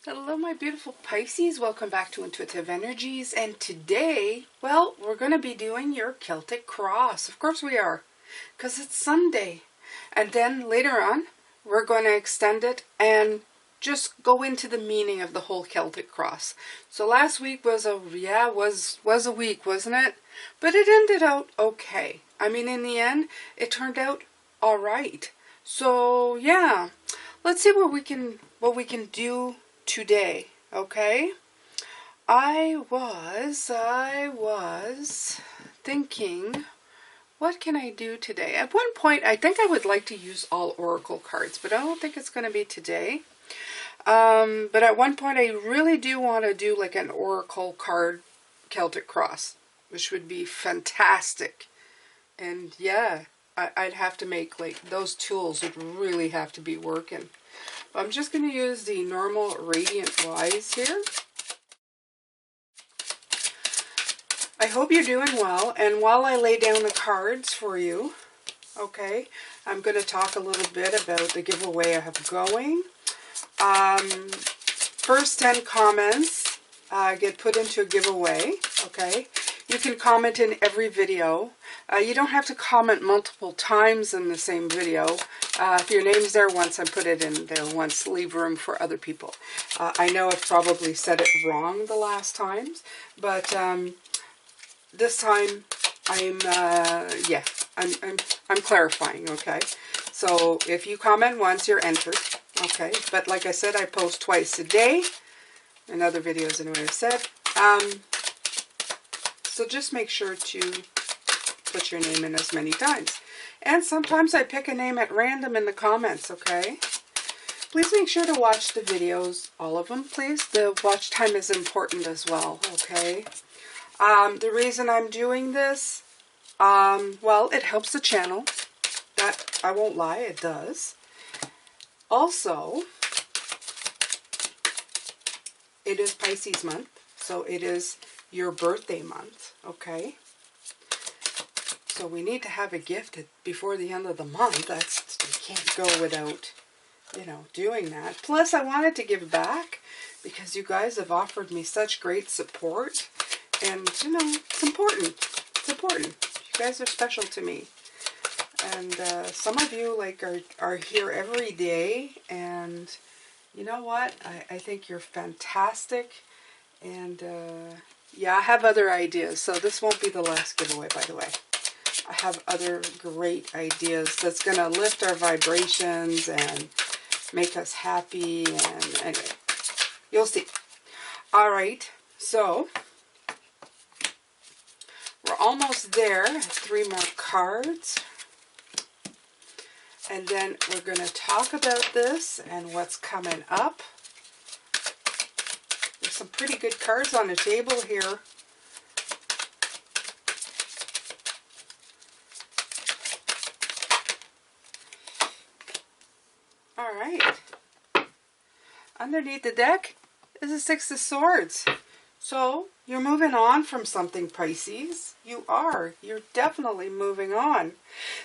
Hello my beautiful Pisces, welcome back to Intuitive Energies, and today, well, we're going to be doing your Celtic cross. Of course we are, because it's Sunday. And then later on, we're going to extend it and just go into the meaning of the whole Celtic cross. So last week was a week, wasn't it? But it ended out okay. I mean, in the end, it turned out all right. So yeah, let's see what we can do today. Okay, I was thinking, what can I do today? At one point I think I would like to use all oracle cards, but I don't think it's going to be today. But at one point I really do want to do like an oracle card Celtic cross, which would be fantastic. And yeah, I'd have to make, like, those tools would really have to be working. I'm just going to use the normal Radiant Wise here. I hope you're doing well, and while I lay down the cards for you, okay, I'm going to talk a little bit about the giveaway I have going. First 10 comments get put into a giveaway, okay? You can comment in every video. You don't have to comment multiple times in the same video. If your name's there once, I put it in there once. Leave room for other people. I know I've probably said it wrong the last times, but this time I'm clarifying, okay? So if you comment once, you're entered, okay? But like I said, I post twice a day. In other videos, anyway, I've said. So just make sure to put your name in as many times. And sometimes I pick a name at random in the comments, okay? Please make sure to watch the videos, all of them, please. The watch time is important as well, okay? The reason I'm doing this, well, it helps the channel. That, I won't lie, it does. Also, it is Pisces month, so it is your birthday month, okay? So we need to have a gift before the end of the month. We can't go without, doing that. Plus, I wanted to give back because you guys have offered me such great support. And, it's important. It's important. You guys are special to me. And some of you, like, are here every day. And you know what? I think you're fantastic. And, yeah, I have other ideas. So this won't be the last giveaway, by the way. I have other great ideas that's going to lift our vibrations and make us happy. And anyway, you'll see. All right, so we're almost there. 3 more cards. And then we're going to talk about this and what's coming up. There's some pretty good cards on the table here. All right. Underneath the deck is a 6 of Swords. So you're moving on from something, Pisces. You are. You're definitely moving on.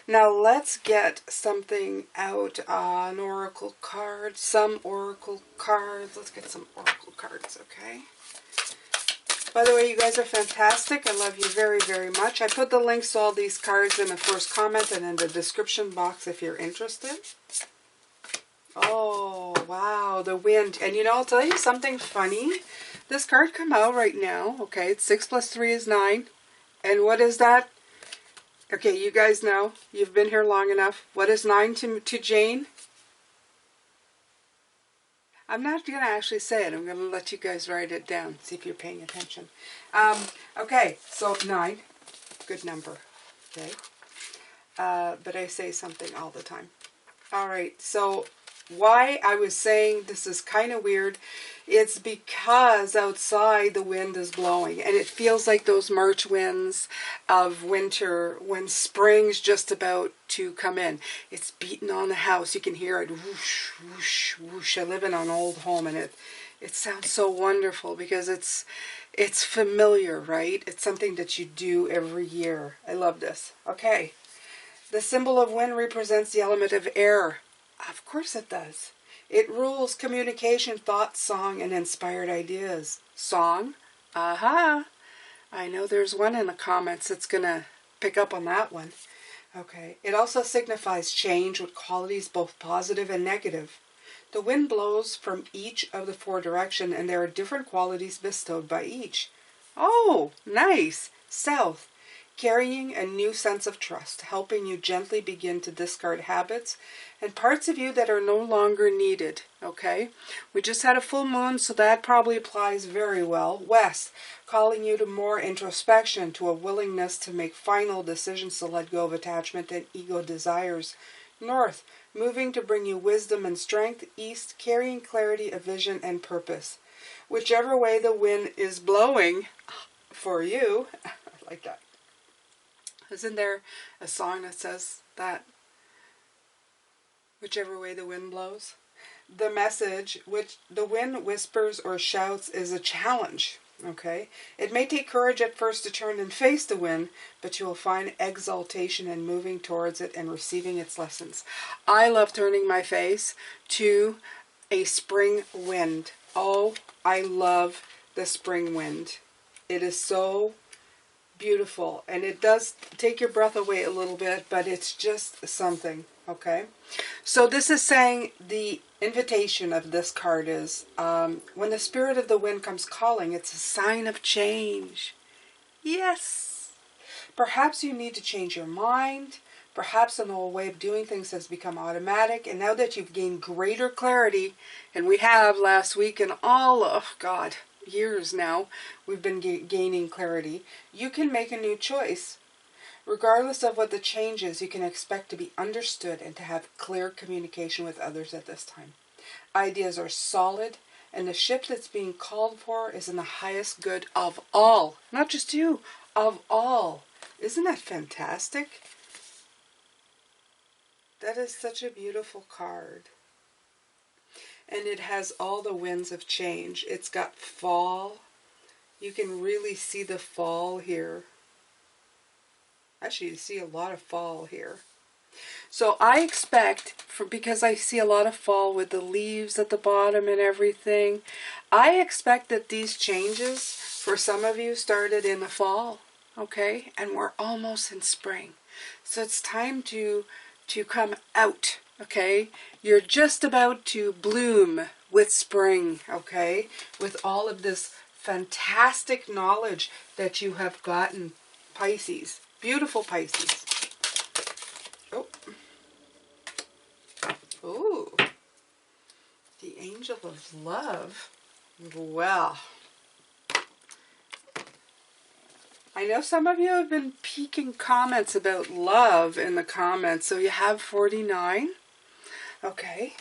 Now let's get something out. An oracle card. Some oracle cards. Let's get some oracle cards, okay? By the way, you guys are fantastic. I love you very, very much. I put the links to all these cards in the first comment and in the description box if you're interested. Oh, wow, the wind. And I'll tell you something funny. This card come out right now. Okay, it's 6 plus 3 is 9. And what is that? Okay, you guys know. You've been here long enough. What is 9 to Jane? I'm not going to actually say it. I'm going to let you guys write it down. See if you're paying attention. Okay, so 9. Good number. Okay. But I say something all the time. All right, so why I was saying this is kind of weird, it's because outside the wind is blowing and it feels like those March winds of winter when spring's just about to come in. It's beating on the house. You can hear it whoosh, whoosh, whoosh. I live in an old home and it sounds so wonderful because it's familiar, right? It's something that you do every year. I love this. Okay. The symbol of wind represents the element of air. Of course it does. It rules communication, thought, song, and inspired ideas. Song? Aha! I know there's one in the comments that's going to pick up on that one. Okay. It also signifies change with qualities both positive and negative. The wind blows from each of the 4 directions, and there are different qualities bestowed by each. Oh, nice. South. Carrying a new sense of trust, helping you gently begin to discard habits and parts of you that are no longer needed. Okay? We just had a full moon, so that probably applies very well. West. Calling you to more introspection, to a willingness to make final decisions to let go of attachment and ego desires. North. Moving to bring you wisdom and strength. East. Carrying clarity of vision and purpose. Whichever way the wind is blowing for you, I like that. Isn't there a song that says that? Whichever way the wind blows. The message, which the wind whispers or shouts, is a challenge. Okay? It may take courage at first to turn and face the wind, but you will find exaltation in moving towards it and receiving its lessons. I love turning my face to a spring wind. Oh, I love the spring wind. It is so beautiful, and it does take your breath away a little bit, but it's just something. Okay, so this is saying the invitation of this card is when the spirit of the wind comes calling, it's a sign of change. Yes, perhaps you need to change your mind. Perhaps an old way of doing things has become automatic, and now that you've gained greater clarity, and we have last week and all of God years now, we've been gaining clarity, you can make a new choice. Regardless of what the change is, you can expect to be understood and to have clear communication with others at this time. Ideas are solid, and the ship that's being called for is in the highest good of all. Not just you, of all. Isn't that fantastic? That is such a beautiful card. And it has all the winds of change. It's got fall. You can really see the fall here. Actually, you see a lot of fall here. So I expect, because I see a lot of fall with the leaves at the bottom and everything, I expect that these changes for some of you started in the fall, okay? And we're almost in spring. So it's time to come out, okay? You're just about to bloom with spring, okay? With all of this fantastic knowledge that you have gotten, Pisces. Beautiful Pisces. Oh. Ooh. The Angel of Love. Well, I know some of you have been peeking comments about love in the comments. So you have 49. Okay.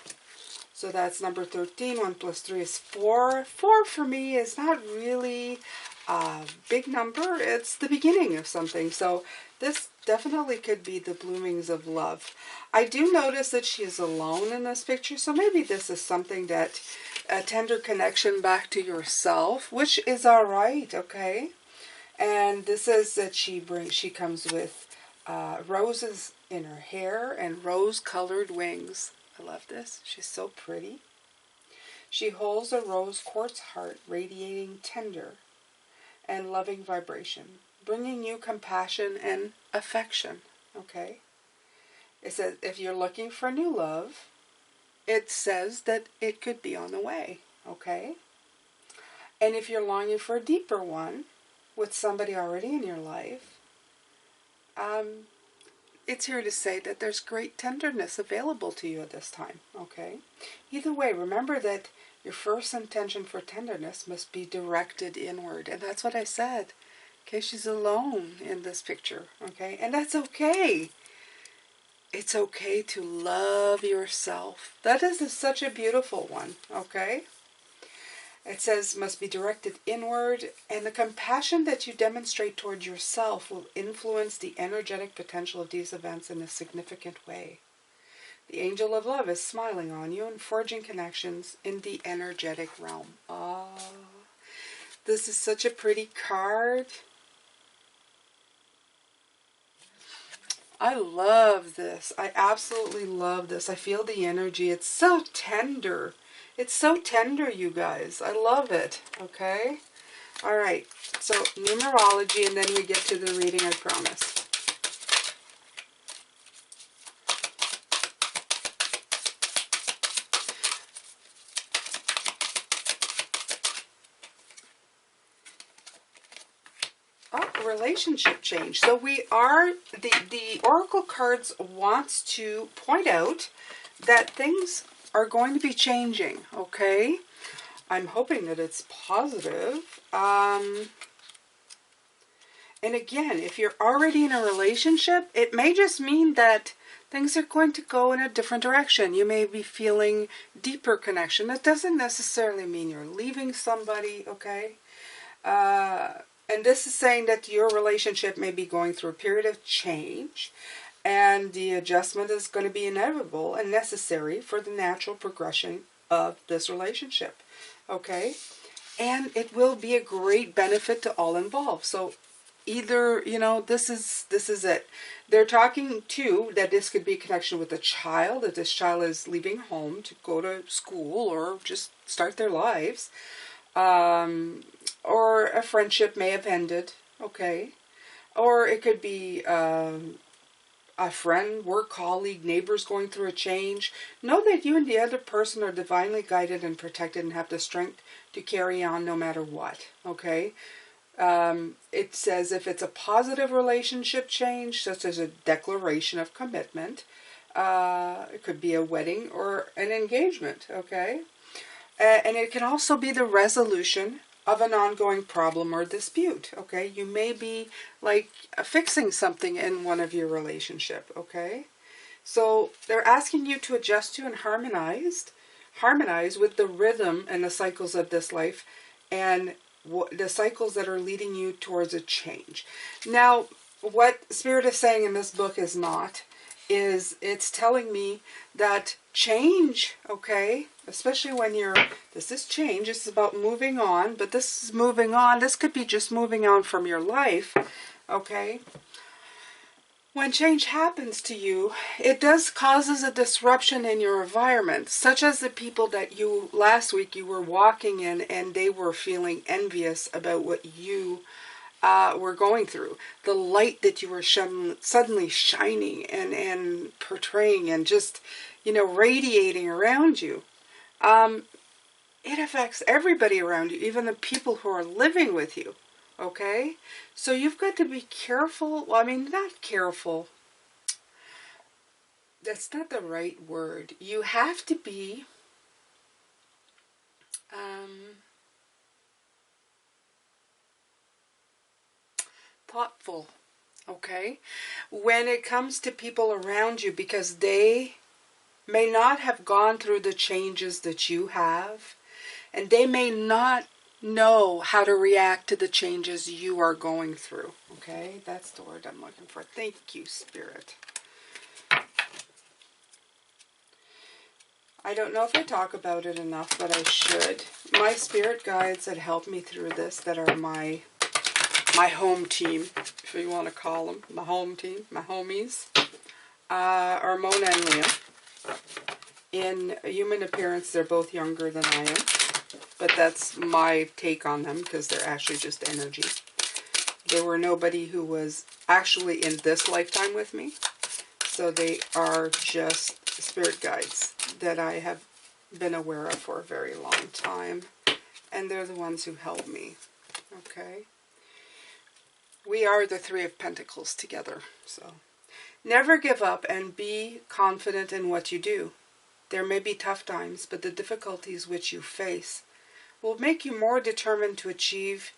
So that's number 13. 1 plus 3 is 4. 4 for me is not really a big number. It's the beginning of something. So this definitely could be the bloomings of love. I do notice that she is alone in this picture. So maybe this is something that, a tender connection back to yourself, which is all right, okay? And this is that she comes with roses in her hair and rose-colored wings. I love this. She's so pretty. She holds a rose quartz heart radiating tender and loving vibration, bringing you compassion and affection, okay? It says if you're looking for new love, it says that it could be on the way, okay? And if you're longing for a deeper one with somebody already in your life, it's here to say that there's great tenderness available to you at this time, okay? Either way, remember that your first intention for tenderness must be directed inward. And that's what I said. Okay, she's alone in this picture, okay? And that's okay. It's okay to love yourself. That is such a beautiful one, okay? It says must be directed inward, and the compassion that you demonstrate toward yourself will influence the energetic potential of these events in a significant way. The Angel of Love is smiling on you and forging connections in the energetic realm. Ah, this is such a pretty card. I love this. I absolutely love this. I feel the energy. It's so tender. It's so tender, you guys. I love it. Okay? All right. So, numerology, and then we get to the reading, I promise. Oh, relationship change. So we are, the Oracle cards wants to point out that things are going to be changing, okay? I'm hoping that it's positive. And again, if you're already in a relationship, it may just mean that things are going to go in a different direction. You may be feeling deeper connection. That doesn't necessarily mean you're leaving somebody, okay? And this is saying that your relationship may be going through a period of change, and the adjustment is going to be inevitable and necessary for the natural progression of this relationship, okay? And it will be a great benefit to all involved. So either, you know, this is it. They're talking too that this could be a connection with a child, if this child is leaving home to go to school or just start their lives. Or a friendship may have ended, okay? Or it could be a friend, work colleague, neighbors going through a change. Know that you and the other person are divinely guided and protected and have the strength to carry on no matter what, okay? It says if it's a positive relationship change, such as a declaration of commitment, it could be a wedding or an engagement, okay? And it can also be the resolution of an ongoing problem or dispute, okay? You may be like fixing something in one of your relationship, okay? So they're asking you to adjust to and harmonize with the rhythm and the cycles of this life and the cycles that are leading you towards a change. Now, what Spirit is saying in this book is it's telling me that change, okay, especially when this is change, this is about moving on, but this is moving on, this could be just moving on from your life, okay? When change happens to you, it does causes a disruption in your environment, such as the people that last week you were walking in and they were feeling envious about what you were going through. The light that you were suddenly shining and portraying and just, radiating around you. It affects everybody around you, even the people who are living with you. Okay? So you've got to be careful. Well, I mean, not careful. That's not the right word. You have to be thoughtful, okay, when it comes to people around you, because they may not have gone through the changes that you have, and they may not know how to react to the changes you are going through, okay? That's the word I'm looking for. Thank you, Spirit. I don't know if I talk about it enough, but I should. My spirit guides that help me through this, that are my home team, if you want to call them, my home team, my homies, are Mona and Liam. In human appearance, they're both younger than I am, but that's my take on them because they're actually just energy. They were nobody who was actually in this lifetime with me, so they are just spirit guides that I have been aware of for a very long time, and they're the ones who help me, okay? We are the Three of Pentacles together, so never give up and be confident in what you do. There may be tough times, but the difficulties which you face will make you more determined to achieve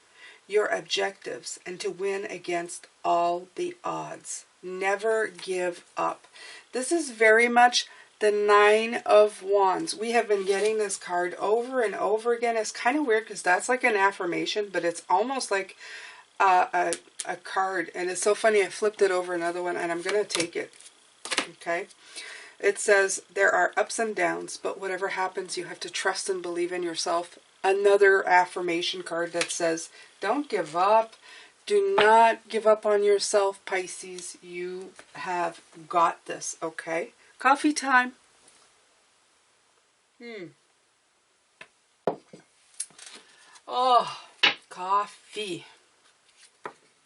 your objectives and to win against all the odds. Never give up. This is very much the Nine of Wands. We have been getting this card over and over again. It's kind of weird because that's like an affirmation, but it's almost like a card. And it's so funny, I flipped it over another one, and I'm going to take it. Okay? It says, there are ups and downs, but whatever happens, you have to trust and believe in yourself. Another affirmation card that says, don't give up. Do not give up on yourself, Pisces. You have got this, okay? Coffee time. Oh, coffee.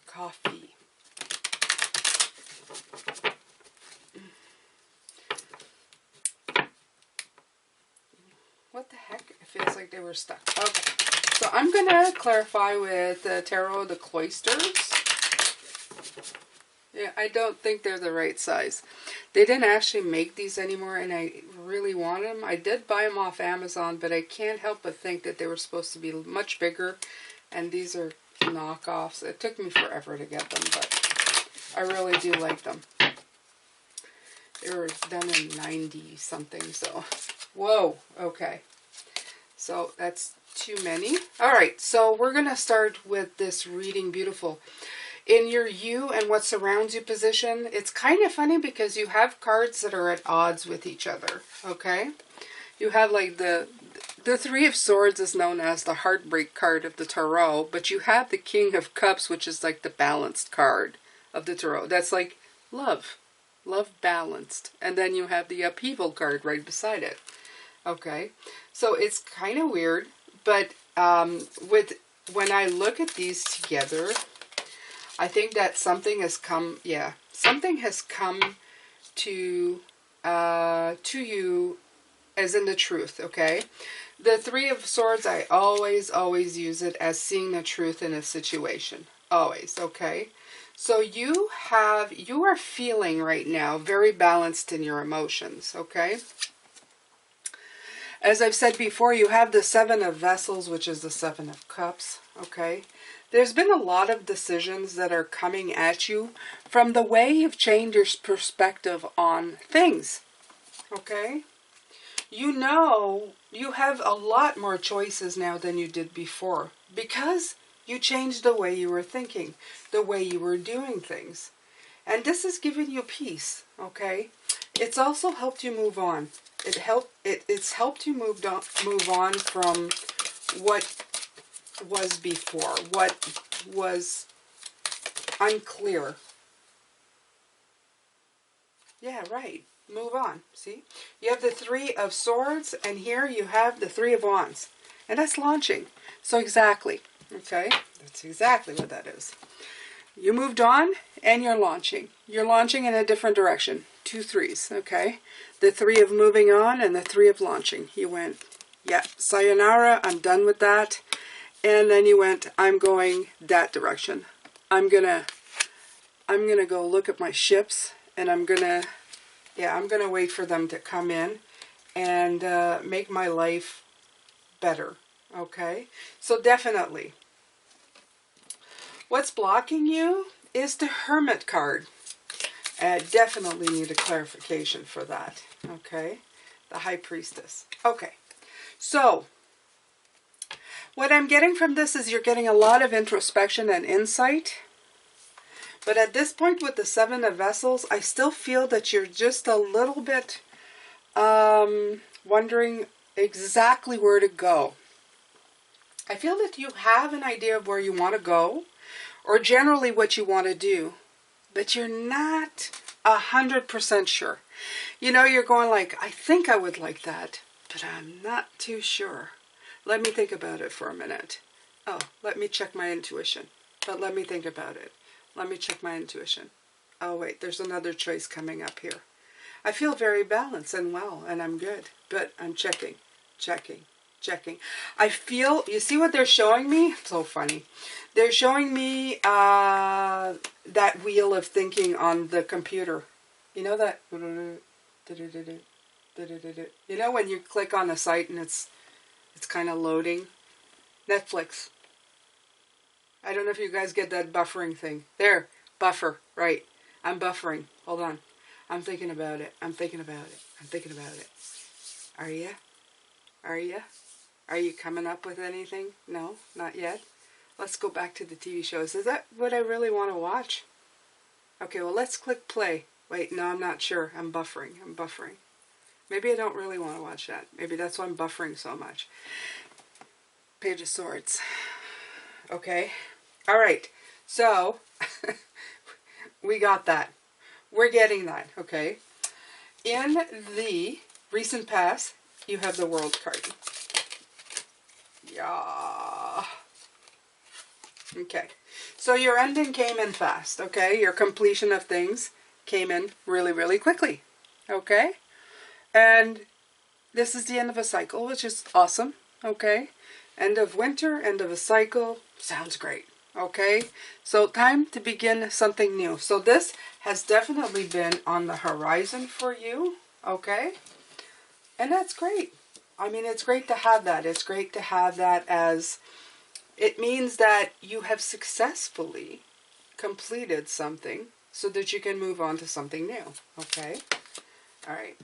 Coffee. What the heck? It feels like they were stuck. Okay. So I'm going to clarify with the Tarot the Cloisters. Yeah, I don't think they're the right size. They didn't actually make these anymore, and I really want them. I did buy them off Amazon, but I can't help but think that they were supposed to be much bigger, and these are knockoffs. It took me forever to get them, but I really do like them. They were done in 90 something, so whoa, okay. So that's too many. All right, so we're going to start with this reading beautiful. In your you and what surrounds you position, it's kind of funny because you have cards that are at odds with each other, okay? You have like the Three of Swords is known as the heartbreak card of the Tarot, but you have the King of Cups, which is like the balanced card of the Tarot. That's like love. Love balanced. And then you have the upheaval card right beside it. Okay, so it's kind of weird, but when I look at these together, I think that something has come, something has come to you as in the truth, okay? The Three of Swords, I always use it as seeing the truth in a situation. Always, okay? So you are feeling right now very balanced in your emotions, okay? As I've said before, you have the Seven of Vessels, which is the Seven of Cups, okay? There's been a lot of decisions that are coming at you from the way you've changed your perspective on things, okay? You know you have a lot more choices now than you did before because you changed the way you were thinking, the way you were doing things. And this has given you peace, okay? It's also helped you move on. It's helped you move on from what was before, what was unclear. Yeah, right. Move on. See? You have the Three of Swords, and here you have the Three of Wands. And that's launching. So exactly. Okay? That's exactly what that is. You moved on, and you're launching. You're launching in a different direction. 2 threes, okay? The Three of moving on and the Three of launching. You went, yeah, sayonara, I'm done with that. And then you went, I'm going that direction. I'm gonna go look at my ships, and I'm gonna wait for them to come in and make my life better, okay? So definitely. What's blocking you is the Hermit card. Definitely need a clarification for that, okay? The High Priestess. Okay, so what I'm getting from this is you're getting a lot of introspection and insight. But at this point with the Seven of Vessels, I still feel that you're just a little bit wondering exactly where to go. I feel that you have an idea of where you want to go, or generally what you want to do, but you're not 100% sure. You know, you're going like, I think I would like that, but I'm not too sure. Let me think about it for a minute. Oh, let me check my intuition. But let me think about it. Let me check my intuition. Oh, wait, there's another choice coming up here. I feel very balanced and well, and I'm good. But I'm checking. I feel, you see what they're showing me? So funny. They're showing me that wheel of thinking on the computer. You know that? You know when you click on a site and it's kind of loading? Netflix. I don't know if you guys get that buffering thing. There, buffer, right. I'm buffering. Hold on. I'm thinking about it. Are you? Are you coming up with anything? No, not yet. Let's go back to the TV shows. Is that what I really want to watch? Okay, well, let's click play. Wait, no, I'm not sure. I'm buffering. Maybe I don't really want to watch that. Maybe that's why I'm buffering so much. Page of Swords. Okay. All right. So, we got that. We're getting that, okay? In the recent past, you have the World card. Yeah. Okay. So your ending came in fast, okay? Your completion of things came in really, really quickly, okay? And this is the end of a cycle, which is awesome, okay? End of winter, end of a cycle, sounds great, okay? So time to begin something new. So this has definitely been on the horizon for you, okay? And that's great. I mean, it's great to have that. It's great to have that as, it means that you have successfully completed something so that you can move on to something new, okay? All right.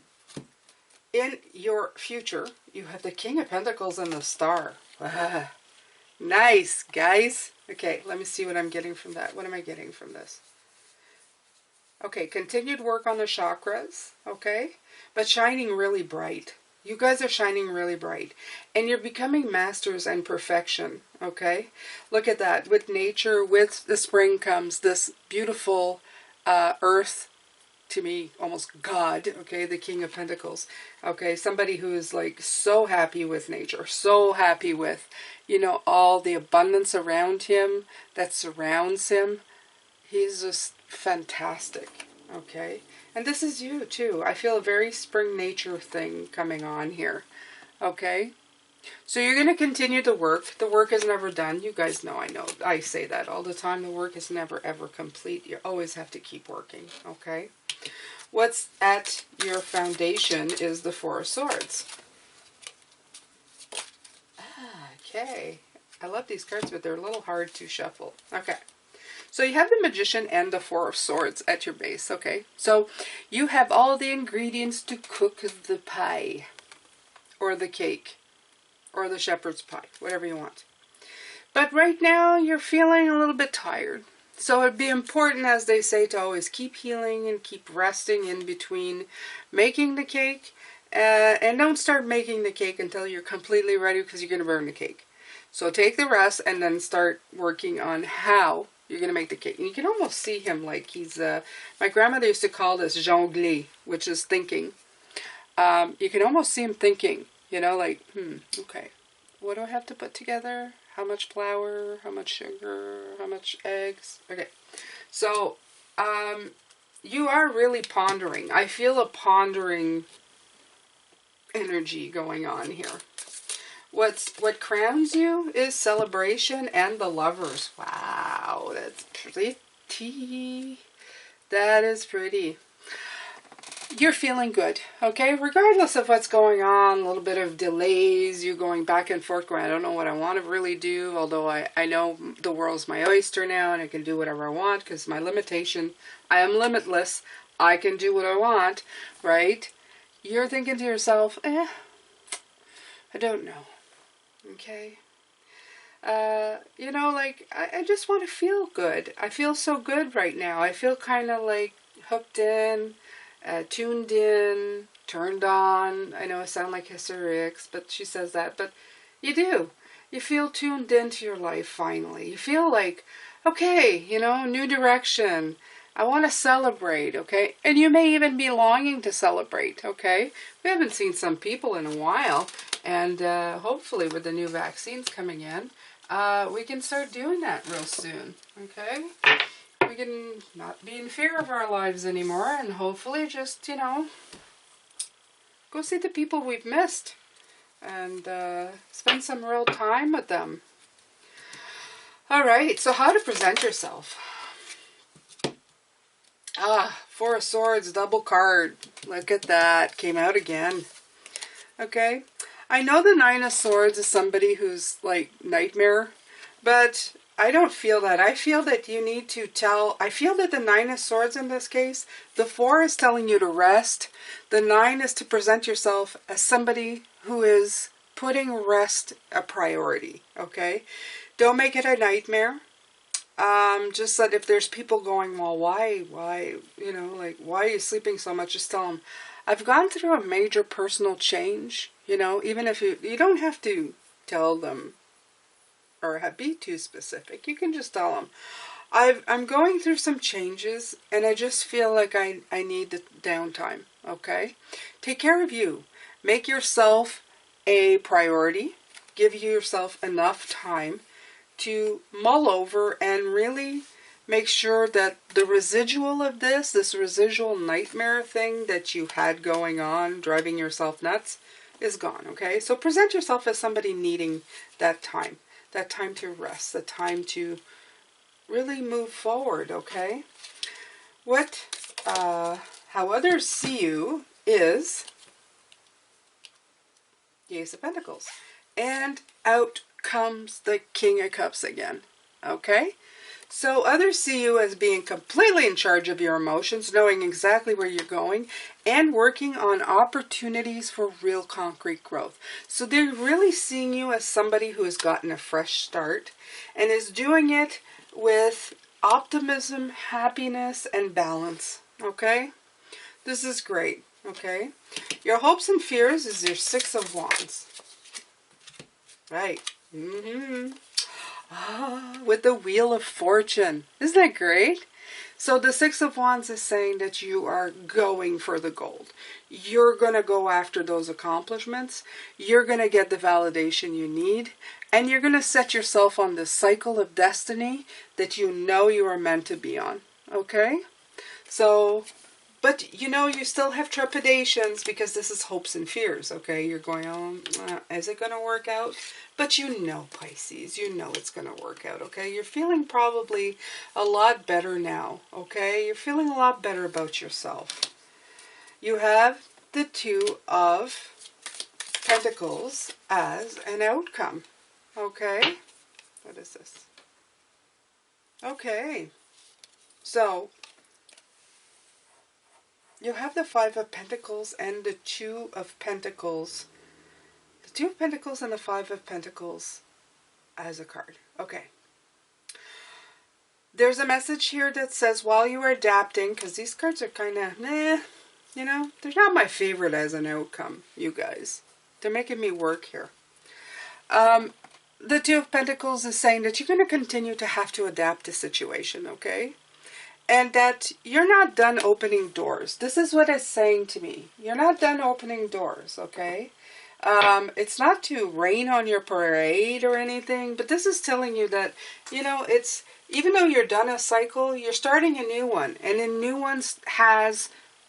In your future, you have the King of Pentacles and the Star. Ah, nice, guys. Okay, let me see what I'm getting from that. What am I getting from this? Okay, continued work on the chakras, okay? But shining really bright. You guys are shining really bright. And you're becoming masters in perfection, okay? Look at that. With nature, with the spring comes this beautiful earth, to me, almost God, okay? The King of Pentacles, okay? Somebody who is like so happy with nature, so happy with, you know, all the abundance around him that surrounds him. He's just fantastic, okay? And this is you, too. I feel a very spring nature thing coming on here, okay? So you're going to continue to work. The work is never done. You guys know, I say that all the time. The work is never, ever complete. You always have to keep working, okay? What's at your foundation is the Four of Swords. Okay. I love these cards, but they're a little hard to shuffle. Okay. So you have the Magician and the Four of Swords at your base, okay? So you have all the ingredients to cook the pie, or the cake, or the shepherd's pie, whatever you want. But right now, you're feeling a little bit tired. So it'd be important, as they say, to always keep healing and keep resting in between making the cake. And don't start making the cake until you're completely ready, because you're going to burn the cake. So take the rest and then start working on how you're going to make the cake. And you can almost see him like he's, my grandmother used to call this jongler, which is thinking. You can almost see him thinking, you know, like, okay, what do I have to put together? How much flour? How much sugar? How much eggs? Okay, so you are really pondering. I feel a pondering energy going on here. What crowns you is celebration and the Lovers. Wow, that's pretty. That is pretty. You're feeling good, okay? Regardless of what's going on, a little bit of delays, you going back and forth, going, I don't know what I want to really do, although I know the world's my oyster now and I can do whatever I want because my limitation, I am limitless. I can do what I want, right? You're thinking to yourself, I don't know, okay? You know, like, I just want to feel good. I feel so good right now. I feel kind of like hooked in, tuned in, turned on. I know I sound like hysterics, but she says that. But you do. You feel tuned into your life finally. You feel like, okay, you know, new direction. I want to celebrate, okay? And you may even be longing to celebrate, okay? We haven't seen some people in a while. And hopefully with the new vaccines coming in, we can start doing that real soon, okay? We can not be in fear of our lives anymore and hopefully just, you know, go see the people we've missed and spend some real time with them. All right, so how to present yourself. Four of Swords, double card. Look at that. Came out again. Okay. I know the Nine of Swords is somebody who's like nightmare, but I don't feel that. I feel that you need to I feel that the Nine of Swords in this case, the Four is telling you to rest. The Nine is to present yourself as somebody who is putting rest a priority, okay? Don't make it a nightmare. Just that if there's people going, well, why, you know, like, why are you sleeping so much? Just tell them, I've gone through a major personal change, you know, even if you don't have to tell them or be too specific. You can just tell them, I'm going through some changes, and I just feel like I need the downtime, okay? Take care of you. Make yourself a priority. Give yourself enough time to mull over and really make sure that the residual of this residual nightmare thing that you had going on, driving yourself nuts, is gone, okay? So present yourself as somebody needing that time to rest, the time to really move forward, okay? How others see you is the Ace of Pentacles. And out comes the King of Cups again, okay? So others see you as being completely in charge of your emotions, knowing exactly where you're going, and working on opportunities for real concrete growth. So they're really seeing you as somebody who has gotten a fresh start and is doing it with optimism, happiness, and balance, okay? This is great, okay? Your hopes and fears is your Six of Wands. Right. With the Wheel of Fortune. Isn't that great? So the Six of Wands is saying that you are going for the gold. You're going to go after those accomplishments. You're going to get the validation you need. And you're going to set yourself on this cycle of destiny that you know you are meant to be on. Okay? So, but you know, you still have trepidations because this is hopes and fears. Okay? You're going, oh, is it going to work out? But you know, Pisces, you know it's going to work out, okay? You're feeling probably a lot better now, okay? You're feeling a lot better about yourself. You have the Two of Pentacles as an outcome, okay? What is this? Okay. So, you have the Five of Pentacles and the Two of Pentacles. The Two of Pentacles and the Five of Pentacles as a card. Okay. There's a message here that says while you are adapting, because these cards are kind of, you know, they're not my favorite as an outcome, you guys. They're making me work here. The Two of Pentacles is saying that you're going to continue to have to adapt to situation, okay? And that you're not done opening doors. This is what it's saying to me. You're not done opening doors, okay? It's not to rain on your parade or anything, but this is telling you that, you know, it's, even though you're done a cycle, you're starting a new one. And a new one has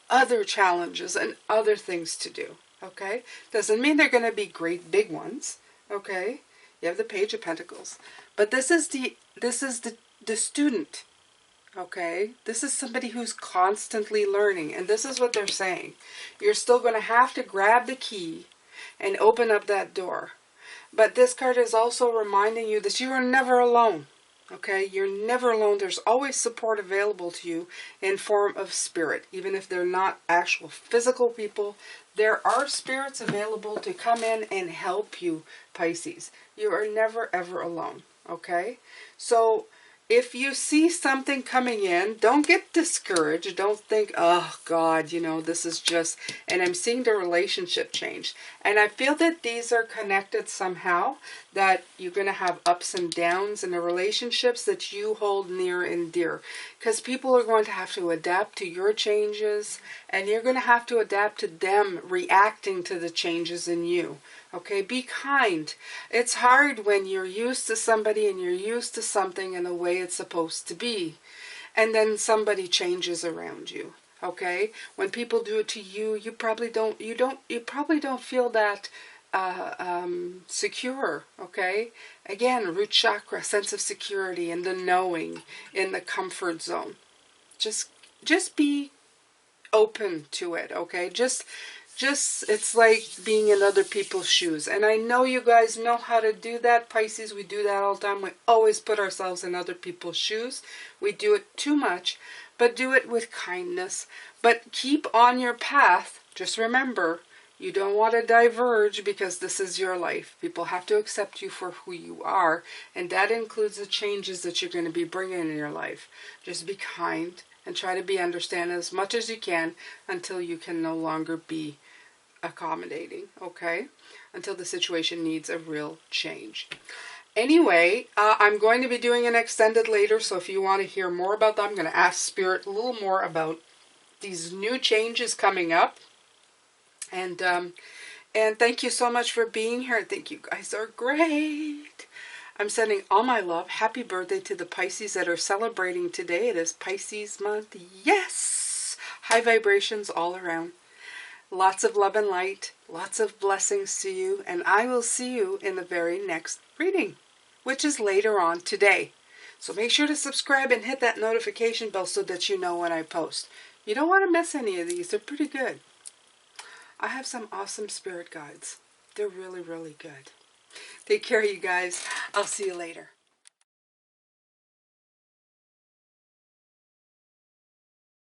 other challenges and other things to do, okay? Doesn't mean they're going to be great big ones, okay? You have the Page of Pentacles. But this is the student, okay? This is somebody who's constantly learning. And this is what they're saying. You're still going to have to grab the key and open up that door. But this card is also reminding you that you are never alone. Okay? You're never alone. There's always support available to you in form of spirit. Even if they're not actual physical people, there are spirits available to come in and help you, Pisces. You are never ever alone. Okay? So if you see something coming in, don't get discouraged. Don't think, oh God, you know, this is just, and I'm seeing the relationship change. And I feel that these are connected somehow, that you're going to have ups and downs in the relationships that you hold near and dear. Because people are going to have to adapt to your changes, and you're going to have to adapt to them reacting to the changes in you. Okay, be kind. It's hard when you're used to somebody and you're used to something in the way it's supposed to be, and then somebody changes around you. Okay, when people do it to you, you probably don't feel that secure. Okay, again, root chakra, sense of security, and the knowing, in the comfort zone. Just be open to it. Okay, just it's like being in other people's shoes. And I know you guys know how to do that, Pisces. We do that all the time. We always put ourselves in other people's shoes. We do it too much, but do it with kindness. But keep on your path. Just remember, you don't want to diverge, because this is your life. People have to accept you for who you are, and that includes the changes that you're going to be bringing in your life. Just be kind and try to be understanding as much as you can until you can no longer be accommodating, okay? Until the situation needs a real change. Anyway, I'm going to be doing an extended later, so if you want to hear more about that, I'm going to ask Spirit a little more about these new changes coming up. And thank you so much for being here. I think you guys are great. I'm sending all my love. Happy birthday to the Pisces that are celebrating today. It is Pisces month. Yes! High vibrations all around. Lots of love and light. Lots of blessings to you. And I will see you in the very next reading, which is later on today. So make sure to subscribe and hit that notification bell so that you know when I post. You don't want to miss any of these. They're pretty good. I have some awesome spirit guides. They're really, really good. Take care, you guys. I'll see you later.